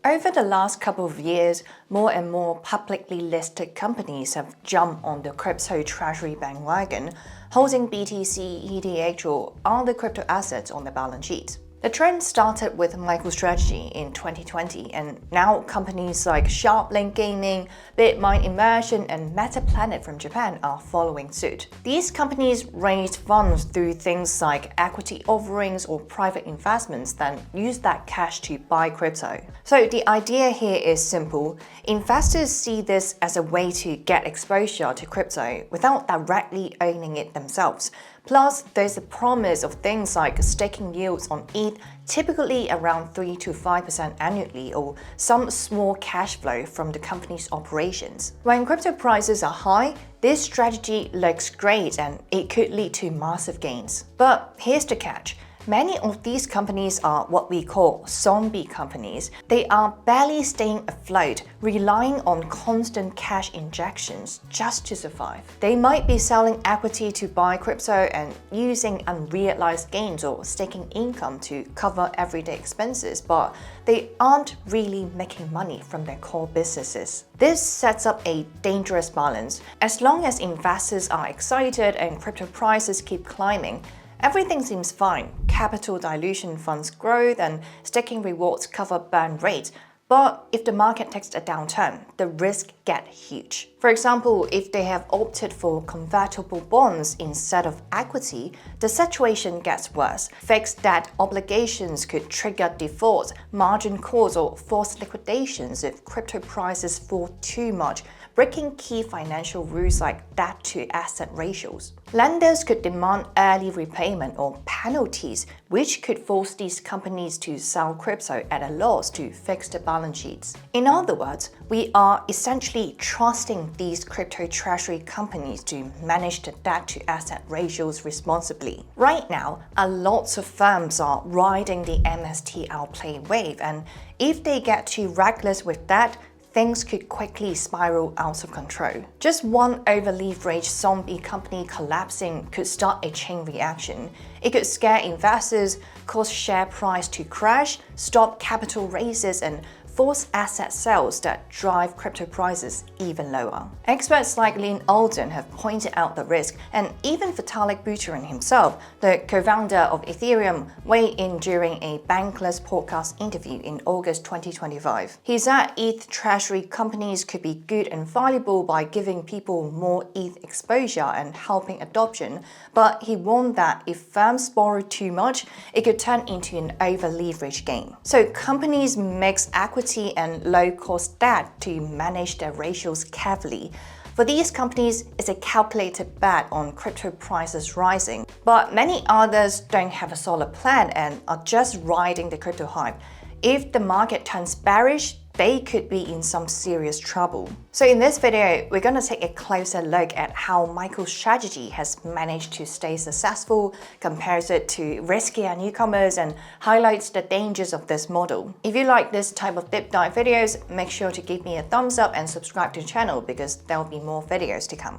Over the last couple of years, more and more publicly listed companies have jumped on the crypto treasury bandwagon, holding BTC, ETH, or other crypto assets on their balance sheets. The trend started with MicroStrategy in 2020, and now companies like SharpLink Gaming, Bitmine Immersion, and MetaPlanet from Japan are following suit. These companies raise funds through things like equity offerings or private investments, then use that cash to buy crypto. So the idea here is simple. Investors see this as a way to get exposure to crypto without directly owning it themselves. Plus, there's a promise of things like staking yields on ETH, typically around 3 to 5% annually, or some small cash flow from the company's operations. When crypto prices are high, this strategy looks great and it could lead to massive gains. But here's the catch. Many of these companies are what we call zombie companies. They are barely staying afloat, relying on constant cash injections just to survive. They might be selling equity to buy crypto and using unrealized gains or staking income to cover everyday expenses, but they aren't really making money from their core businesses. This sets up a dangerous balance. As long as investors are excited and crypto prices keep climbing, everything seems fine. Capital dilution funds growth and staking rewards cover burn rates. But if the market takes a downturn, the risks get huge. For example, if they have opted for convertible bonds instead of equity, the situation gets worse. Fixed debt obligations could trigger defaults, margin calls, or forced liquidations if crypto prices fall too much, breaking key financial rules like debt-to-asset ratios. Lenders could demand early repayment or penalties, which could force these companies to sell crypto at a loss to fix the balance sheets. In other words, we are essentially trusting these crypto treasury companies to manage the debt-to-asset ratios responsibly. Right now, a lot of firms are riding the MSTR play wave, and if they get too reckless with that, things could quickly spiral out of control. Just one over-leveraged zombie company collapsing could start a chain reaction. It could scare investors, cause share price to crash, stop capital raises, and force asset sales that drive crypto prices even lower. Experts like Lynn Alden have pointed out the risk, and even Vitalik Buterin himself, the co-founder of Ethereum, weighed in during a Bankless podcast interview in August 2025. He said ETH treasury companies could be good and valuable by giving people more ETH exposure and helping adoption, but he warned that if firms borrow too much, it could turn into an over-leveraged game. So companies mix equity and low-cost debt to manage their ratios carefully. For these companies, it's a calculated bet on crypto prices rising. But many others don't have a solid plan and are just riding the crypto hype. If the market turns bearish, they could be in some serious trouble. So in this video, we're going to take a closer look at how MicroStrategy has managed to stay successful, compares it to riskier newcomers, and highlights the dangers of this model. If you like this type of deep dive videos, make sure to give me a thumbs up and subscribe to the channel because there will be more videos to come.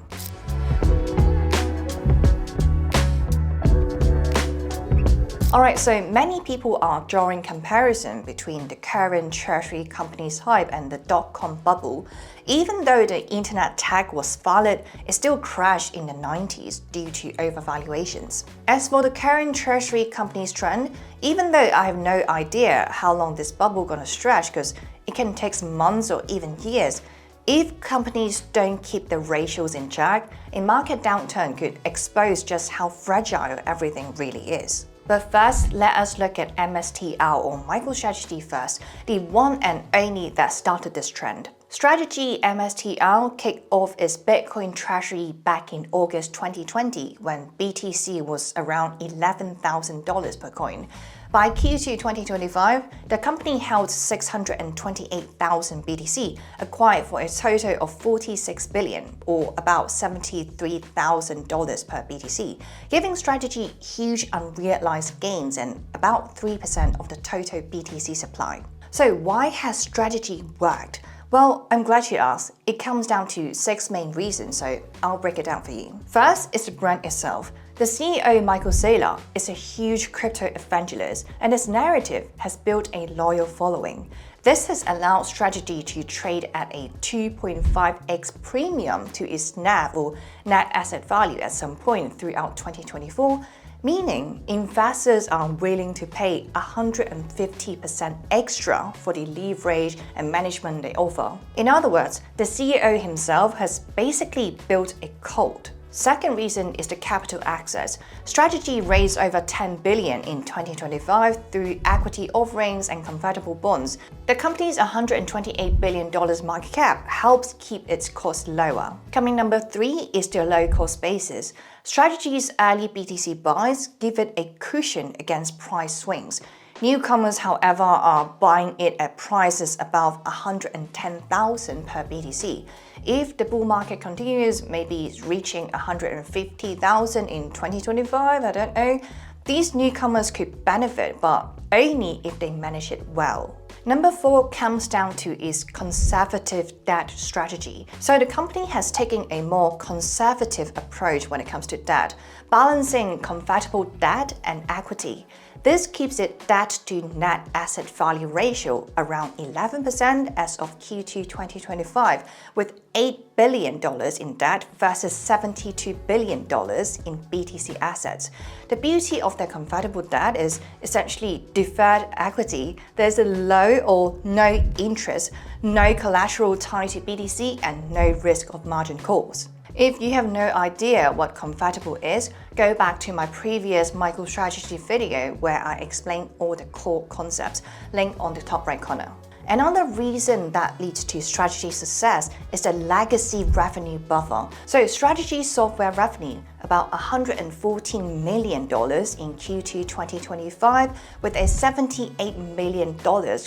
Alright, so many people are drawing comparison between the current treasury company's hype and the dot-com bubble. Even though the internet tech was valid, it still crashed in the 90s due to overvaluations. As for the current treasury company's trend, even though I have no idea how long this bubble gonna stretch because it can take months or even years, if companies don't keep the ratios in check, a market downturn could expose just how fragile everything really is. But first, let us look at MSTR or MicroStrategy first, the one and only that started this trend. Strategy MSTR kicked off its Bitcoin treasury back in August 2020 when BTC was around $11,000 per coin. By Q2 2025, the company held 628,000 BTC, acquired for a total of $46 billion, or about $73,000 per BTC, giving Strategy huge unrealized gains and about 3% of the total BTC supply. So why has Strategy worked? Well, I'm glad you asked. It comes down to 6 main reasons, so I'll break it down for you. First is the brand itself. The CEO, Michael Saylor, is a huge crypto evangelist, and his narrative has built a loyal following. This has allowed Strategy to trade at a 2.5x premium to its NAV or net asset value at some point throughout 2024, meaning investors are willing to pay 150% extra for the leverage and management they offer. In other words, the CEO himself has basically built a cult. Second reason is the capital access. Strategy raised over $10 billion in 2025 through equity offerings and convertible bonds. The company's $128 billion market cap helps keep its costs lower. Coming number 3 is the low cost basis. Strategy's early BTC buys give it a cushion against price swings. Newcomers, however, are buying it at prices above $110,000 per BTC. If the bull market continues, maybe reaching $150,000 in 2025, I don't know, these newcomers could benefit, but only if they manage it well. Number 4 comes down to its conservative debt strategy. So the company has taken a more conservative approach when it comes to debt, balancing convertible debt and equity. This keeps its debt to net asset value ratio around 11% as of Q2 2025, with $8 billion in debt versus $72 billion in BTC assets. The beauty of the convertible debt is essentially deferred equity. There's a low or no interest, no collateral tied to BTC, and no risk of margin calls. If you have no idea what convertible is, go back to my previous MicroStrategy video where I explain all the core concepts, link on the top right corner. Another reason that leads to Strategy's success is the legacy revenue buffer. So Strategy's software revenue, about $114 million in Q2 2025, with a $78 million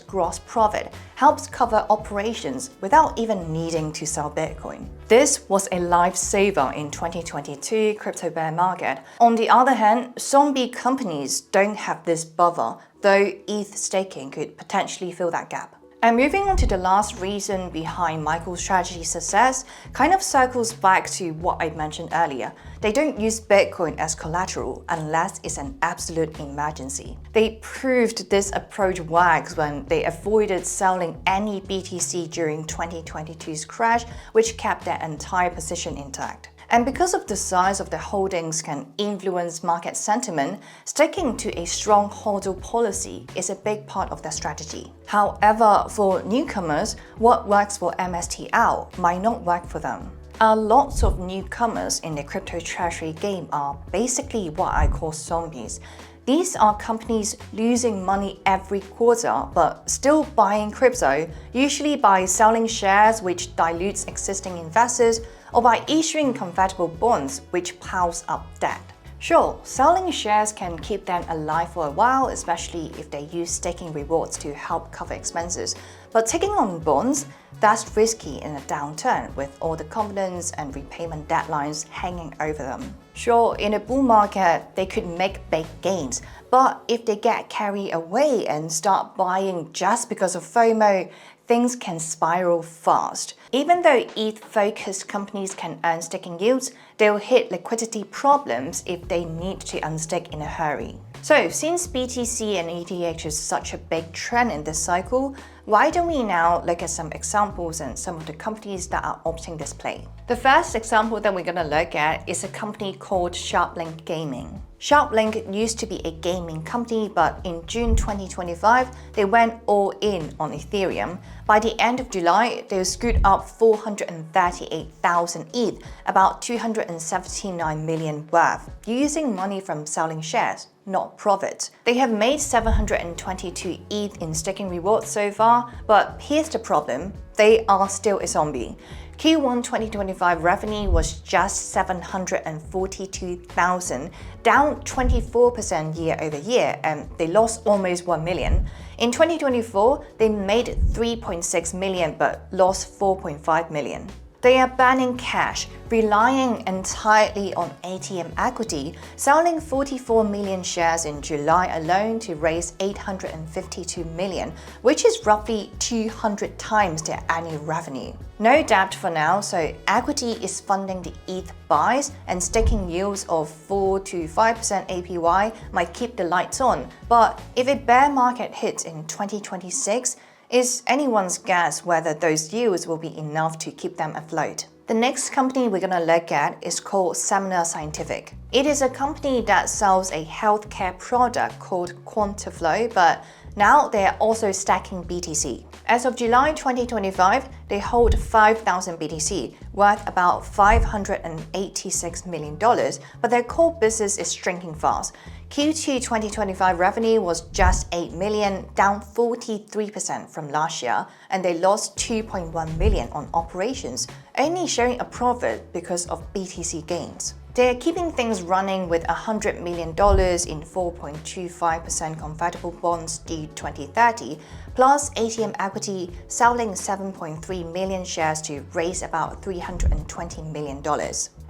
gross profit, helps cover operations without even needing to sell Bitcoin. This was a lifesaver in 2022 crypto bear market. On the other hand, zombie companies don't have this buffer, though ETH staking could potentially fill that gap. And moving on to the last reason behind MicroStrategy's success, kind of circles back to what I mentioned earlier. They don't use Bitcoin as collateral unless it's an absolute emergency. They proved this approach works when they avoided selling any BTC during 2022's crash, which kept their entire position intact. And because of the size of the holdings can influence market sentiment, sticking to a strong hodl policy is a big part of their strategy. However, for newcomers, what works for MSTR might not work for them. Lots of newcomers in the crypto treasury game are basically what I call zombies. These are companies losing money every quarter but still buying crypto, usually by selling shares, which dilutes existing investors, or by issuing convertible bonds, which piles up debt. Sure, selling shares can keep them alive for a while, especially if they use staking rewards to help cover expenses. But taking on bonds, that's risky in a downturn with all the confidence and repayment deadlines hanging over them. Sure, in a bull market, they could make big gains, but if they get carried away and start buying just because of FOMO, things can spiral fast. Even though ETH-focused companies can earn staking yields, they'll hit liquidity problems if they need to unstake in a hurry. So, since BTC and ETH is such a big trend in this cycle, why don't we now look at some examples and some of the companies that are opting this play? The first example that we're going to look at is a company called SharpLink Gaming. SharpLink used to be a gaming company, but in June 2025, they went all in on Ethereum. By the end of July, they scooped up 438,000 ETH, about $279 million worth, using money from selling shares, not profits. They have made 722 ETH in staking rewards so far, but here's the problem, they are still a zombie. Q1 2025 revenue was just 742,000, down 24% year over year, and they lost almost 1 million. In 2024, they made 3.6 million but lost 4.5 million. They are burning cash, relying entirely on ATM equity, selling 44 million shares in July alone to raise 852 million, which is roughly 200 times their annual revenue. No debt for now, so equity is funding the ETH buys, and staking yields of 4 to 5% APY might keep the lights on. But if a bear market hits in 2026, It's anyone's guess whether those yields will be enough to keep them afloat. The next company we're going to look at is called Semler Scientific. It is a company that sells a healthcare product called QuantaFlow, but now they are also stacking BTC. As of July 2025, they hold 5,000 BTC, worth about $586 million, but their core business is shrinking fast. Q2 2025 revenue was just $8 million, down 43% from last year, and they lost $2.1 million on operations, only showing a profit because of BTC gains. They're keeping things running with $100 million in 4.25% convertible bonds due 2030, plus ATM equity, selling 7.3 million shares to raise about $320 million.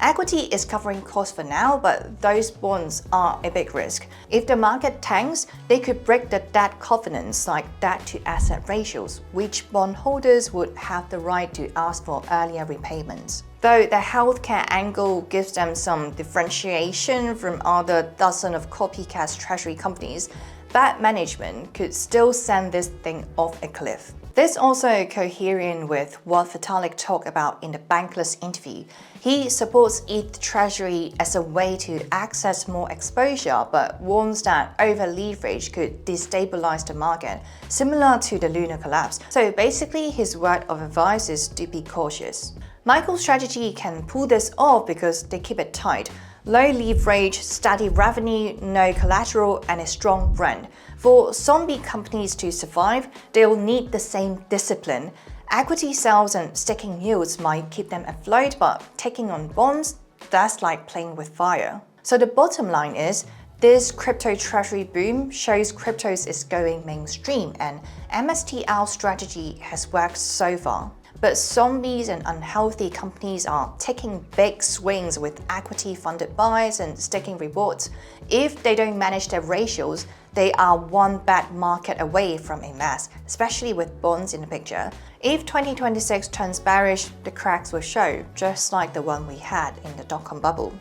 Equity is covering costs for now, but those bonds are a big risk. If the market tanks, they could break the debt covenants like debt-to-asset ratios, which bondholders would have the right to ask for earlier repayments. Though the healthcare angle gives them some differentiation from other dozen of copycat treasury companies, bad management could still send this thing off a cliff. This also coherent with what Vitalik talked about in the Bankless interview. He supports ETH Treasury as a way to access more exposure, but warns that over-leverage could destabilize the market, similar to the Lunar collapse. So basically, his word of advice is to be cautious. MicroStrategy can pull this off because they keep it tight. Low leverage, steady revenue, no collateral, and a strong brand. For zombie companies to survive, they'll need the same discipline. Equity sales and sticking yields might keep them afloat, but taking on bonds, that's like playing with fire. So the bottom line is, this crypto treasury boom shows cryptos is going mainstream, and MSTR strategy has worked so far. But zombies and unhealthy companies are taking big swings with equity-funded buys and sticking rewards. If they don't manage their ratios, they are one bad market away from a mess, especially with bonds in the picture. If 2026 turns bearish, the cracks will show, just like the one we had in the dot-com bubble.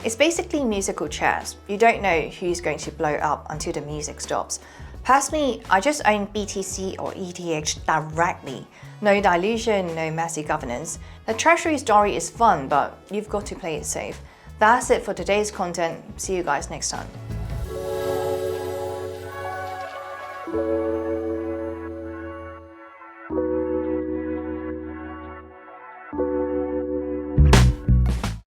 It's basically musical chairs. You don't know who's going to blow up until the music stops. Personally, I just own BTC or ETH directly. No dilution, no messy governance. The treasury story is fun, but you've got to play it safe. That's it for today's content. See you guys next time.